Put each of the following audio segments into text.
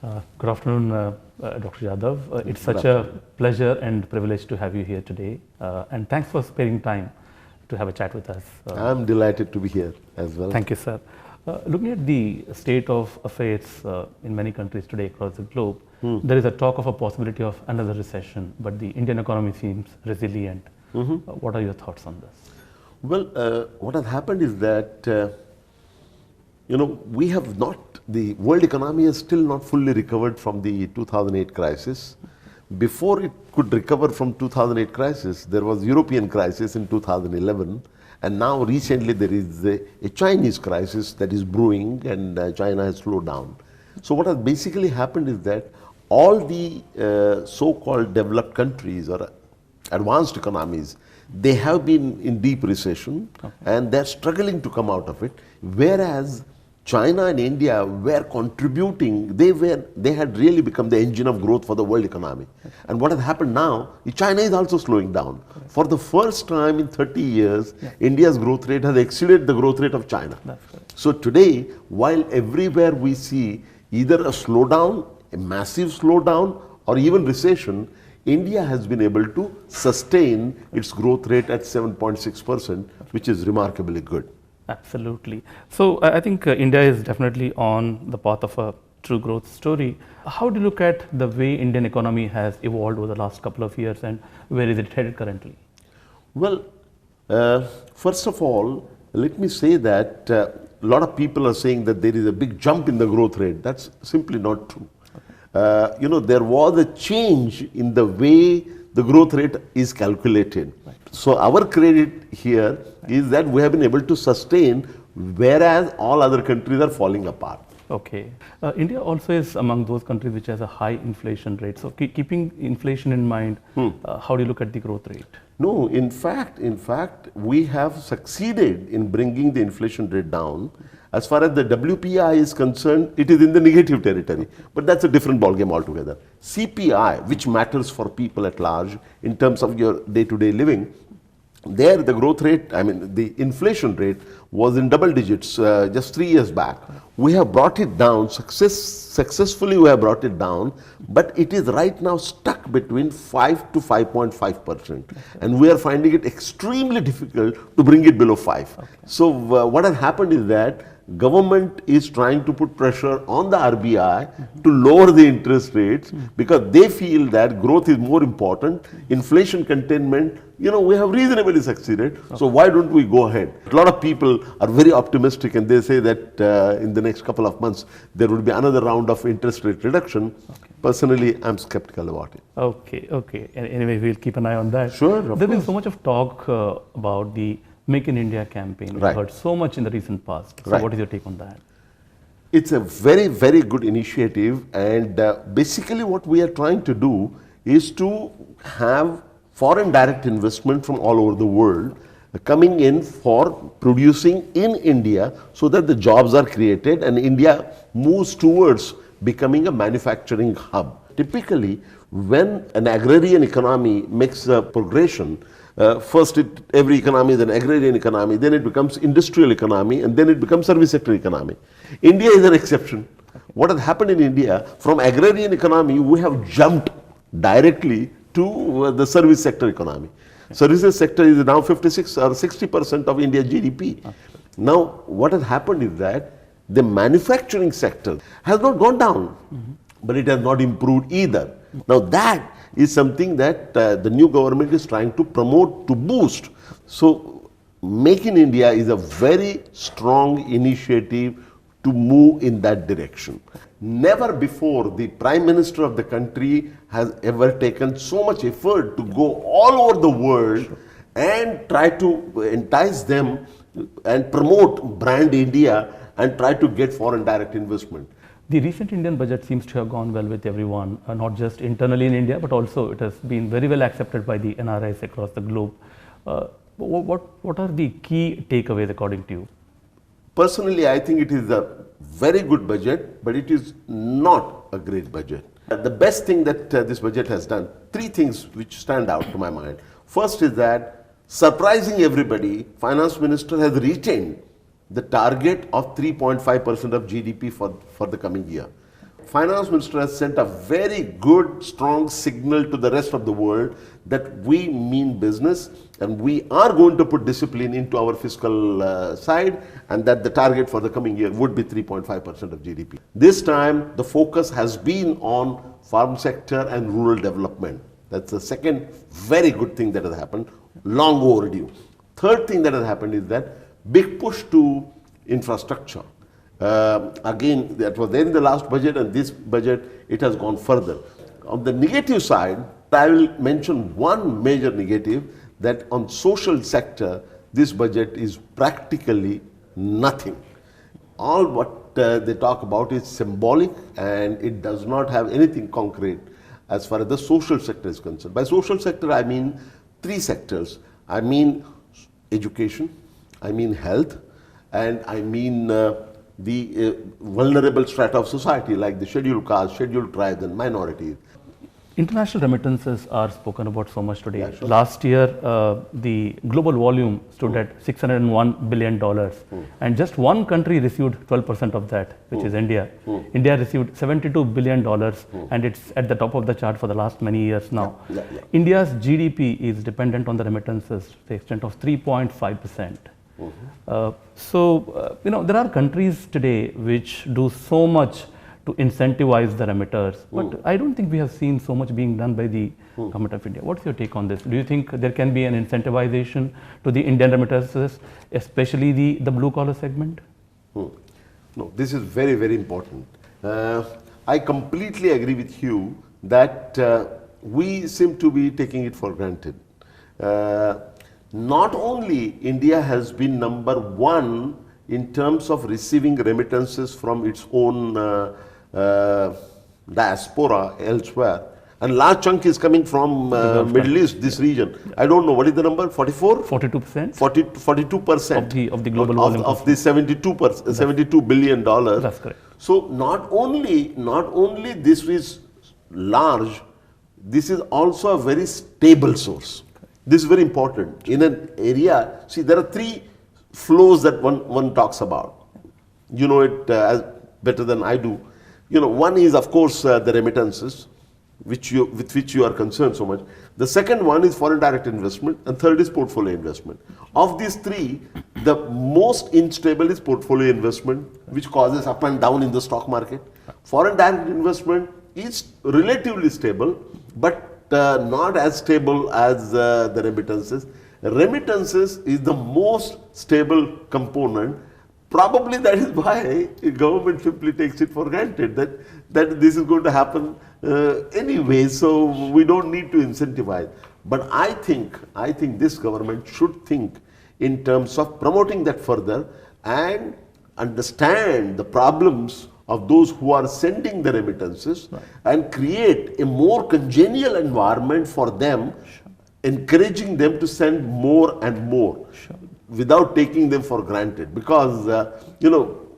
Good afternoon, Dr. Yadav. It's such a pleasure and privilege to have you here today. And thanks for sparing time to have a chat with us. I'm delighted to be here as well. Thank you, sir. Looking at the state of affairs in many countries today across the globe, there is a talk of a possibility of another recession, but the Indian economy seems resilient. What are your thoughts on this? Well, what has happened is that, we have not, the world economy has still not fully recovered from the 2008 crisis. Before it could recover from 2008 crisis, there was European crisis in 2011. And now recently there is a Chinese crisis that is brewing, and China has slowed down. So what has basically happened is that all the so-called developed countries or advanced economies, they have been in deep recession, and they're struggling to come out of it, whereas China and India were contributing, they had really become the engine of growth for the world economy. And what has happened now, China is also slowing down. For the first time in 30 years, India's growth rate has exceeded the growth rate of China. So today, while everywhere we see either a slowdown, a massive slowdown, or even recession, India has been able to sustain its growth rate at 7.6%, which is remarkably good. Absolutely. So I think India is definitely on the path of a true growth story. How do you look at the way Indian economy has evolved over the last couple of years, and where is it headed currently? Well, first of all, let me say that a lot of people are saying that there is a big jump in the growth rate. That's simply not true. There was a change in the way the growth rate is calculated. So our credit here is that we have been able to sustain, whereas all other countries are falling apart. Okay. India also is among those countries which has a high inflation rate. So keeping inflation in mind, how do you look at the growth rate? No, in fact, we have succeeded in bringing the inflation rate down. As far as the WPI is concerned, it is in the negative territory, but that's a different ballgame altogether. CPI, which matters for people at large in terms of your day-to-day living, there the growth rate, the inflation rate was in double digits just 3 years back. We have brought it down, successfully we have brought it down, but it is right now stuck between 5 to 5.5%. And we are finding it extremely difficult to bring it below 5. So what has happened is that government is trying to put pressure on the RBI to lower the interest rates because they feel that growth is more important. Inflation containment, we have reasonably succeeded. So why don't we go ahead? A lot of people are very optimistic, and they say that in the next couple of months there will be another round of interest rate reduction. Personally, I'm skeptical about it. Okay. Anyway, we'll keep an eye on that. Sure, There's been so much of talk about the Make in India campaign. We've heard so much in the recent past. So what is your take on that? It's a very, very good initiative, and basically what we are trying to do is to have foreign direct investment from all over the world coming in for producing in India so that the jobs are created and India moves towards becoming a manufacturing hub. Typically, when an agrarian economy makes a progression, first every economy is an agrarian economy, then it becomes industrial economy, and then it becomes service sector economy. India is an exception. What has happened in India, from agrarian economy, we have jumped directly to the service sector economy. Services sector is now 56 or 60% of India's GDP. Now, what has happened is that the manufacturing sector has not gone down, but it has not improved either. Now, that is something that the new government is trying to promote, to boost. So, Make in India is a very strong initiative to move in that direction. Never before the Prime Minister of the country has ever taken so much effort to go all over the world and try to entice them and promote brand India and try to get foreign direct investment. The recent Indian budget seems to have gone well with everyone, not just internally in India, but also it has been very well accepted by the NRIs across the globe. What are the key takeaways according to you? Personally, I think it is a very good budget, but it is not a great budget. The best thing that this budget has done, three things which stand out to my mind. First is that, surprising everybody, Finance Minister has retained the target of 3.5% of GDP for the coming year. finance minister has sent a very good, strong signal to the rest of the world that we mean business and we are going to put discipline into our fiscal side, and that the target for the coming year would be 3.5% of GDP. This time, the focus has been on farm sector and rural development. That's the second very good thing that has happened, long overdue. Third thing that has happened is that big push to infrastructure. Again, that was there in the last budget, and this budget, it has gone further. On the negative side, I will mention one major negative, that on social sector, this budget is practically nothing. All what they talk about is symbolic, and it does not have anything concrete as far as the social sector is concerned. By social sector, I mean three sectors. I mean education, I mean health, and I mean the vulnerable strata of society, like the scheduled castes, scheduled tribes, and minorities. International remittances are spoken about so much today. Yeah, sure. Last year, the global volume stood at $601 billion, and just one country received 12% of that, which is India. India received $72 billion, and it's at the top of the chart for the last many years now. India's GDP is dependent on the remittances to the extent of 3.5%. There are countries today which do so much to incentivize the remitters, but I don't think we have seen so much being done by the government of India. What's your take on this? Do you think there can be an incentivization to the Indian remittances, especially the blue collar segment? No, this is very, very important. I completely agree with you that we seem to be taking it for granted. Not only India has been number one in terms of receiving remittances from its own diaspora elsewhere, and large chunk is coming from Middle East, this region. I don't know, what is the number, 44? 42%? 42% of the global volume. Of the $72 billion. That's correct. So not only this is large, this is also a very stable source. This is very important. In an area, see, there are three flows that one talks about. You know it as better than I do. One is, of course, the remittances, with which you are concerned so much. The second one is foreign direct investment, and third is portfolio investment. Of these three, the most unstable is portfolio investment, which causes up and down in the stock market. Foreign direct investment is relatively stable, but not as stable as the remittances. Remittances is the most stable component. Probably that is why the government simply takes it for granted that this is going to happen anyway, so we don't need to incentivize. But I think this government should think in terms of promoting that further and understand the problems of those who are sending the remittances, and create a more congenial environment for them, encouraging them to send more and more without taking them for granted. Because,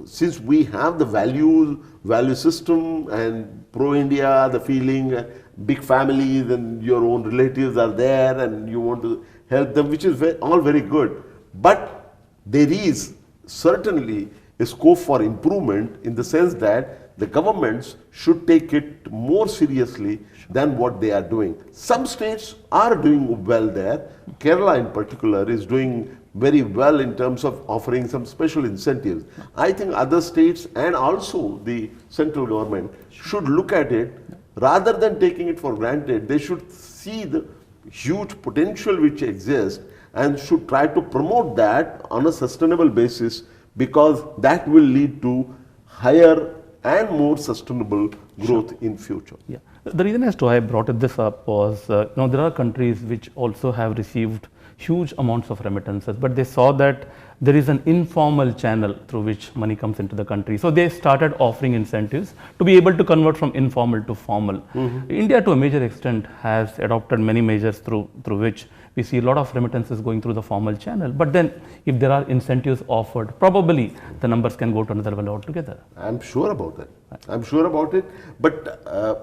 since we have the value system and pro-India, the feeling, big families and your own relatives are there and you want to help them, which is all very good. But there is certainly a scope for improvement, in the sense that the governments should take it more seriously than what they are doing. Some states are doing well there. Kerala in particular is doing very well in terms of offering some special incentives. I think other states and also the central government should look at it, rather than taking it for granted. They should see the huge potential which exists and should try to promote that on a sustainable basis, because that will lead to higher and more sustainable growth in future. Yeah. The reason as to why I brought this up was, there are countries which also have received huge amounts of remittances, but they saw that there is an informal channel through which money comes into the country. So they started offering incentives to be able to convert from informal to formal. India, to a major extent, has adopted many measures through which we see a lot of remittances going through the formal channel. But then if there are incentives offered, probably the numbers can go to another level altogether. I'm sure about that. I'm sure about it. But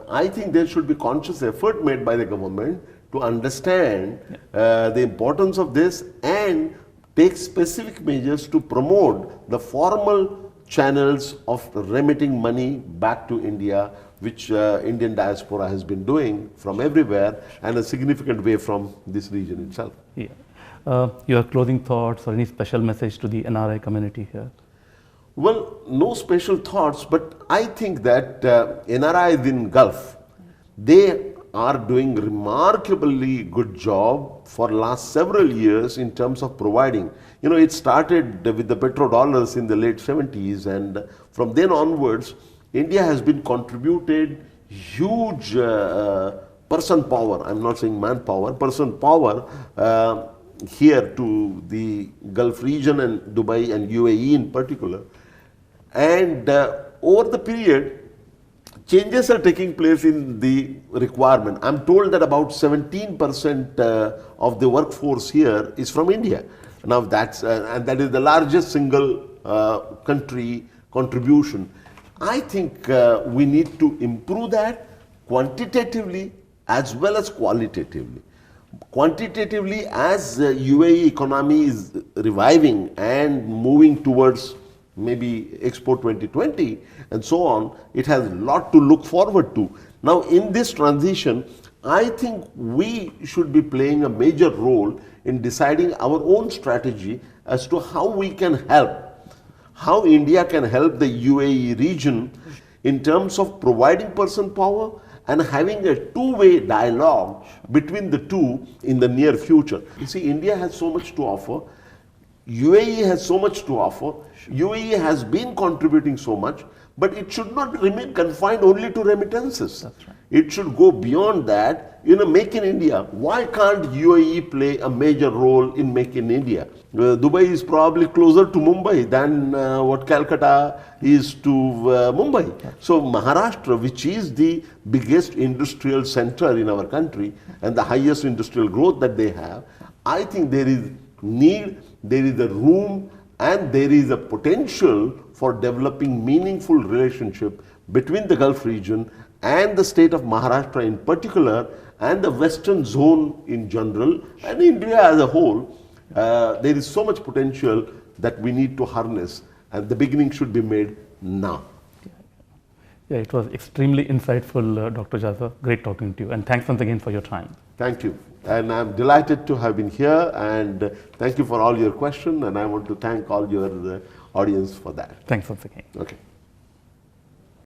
I think there should be conscious effort made by the government to understand the importance of this and take specific measures to promote the formal channels of remitting money back to India, which Indian diaspora has been doing from everywhere and a significant way from this region itself. Yeah. Your closing thoughts or any special message to the NRI community here? Well, no special thoughts, but I think that NRIs in Gulf, they are doing remarkably good job for last several years in terms of providing. You know, it started with the petrodollars in the late 70s, and from then onwards, India has been contributed huge person power. I'm not saying manpower, person power here to the Gulf region and Dubai and UAE in particular. And over the period, changes are taking place in the requirement. I'm told that about 17% of the workforce here is from India. Now that's and that is the largest single country contribution. I think we need to improve that quantitatively as well as qualitatively. Quantitatively, as UAE economy is reviving and moving towards maybe Expo 2020 and so on, it has a lot to look forward to. Now in this transition, I think we should be playing a major role in deciding our own strategy as to how we can help, how India can help the UAE region in terms of providing person power and having a two-way dialogue between the two in the near future. You see, India has so much to offer. UAE has so much to offer. UAE has been contributing so much, but it should not remain confined only to remittances. That's right. It should go beyond that. You know, Make in India. Why can't UAE play a major role in Make in India? Dubai is probably closer to Mumbai than what Calcutta is to Mumbai. So Maharashtra, which is the biggest industrial center in our country and the highest industrial growth that they have, I think there is need, there is a room, and there is a potential for developing meaningful relationship between the Gulf region and the state of Maharashtra in particular, and the western zone in general, and India as a whole. There is so much potential that we need to harness, and the beginning should be made now. Yeah, it was extremely insightful, Dr. Jazza. Great talking to you, and thanks once again for your time. Thank you. And I'm delighted to have been here, and thank you for all your questions, and I want to thank all your audience for that. Thanks once again. Okay.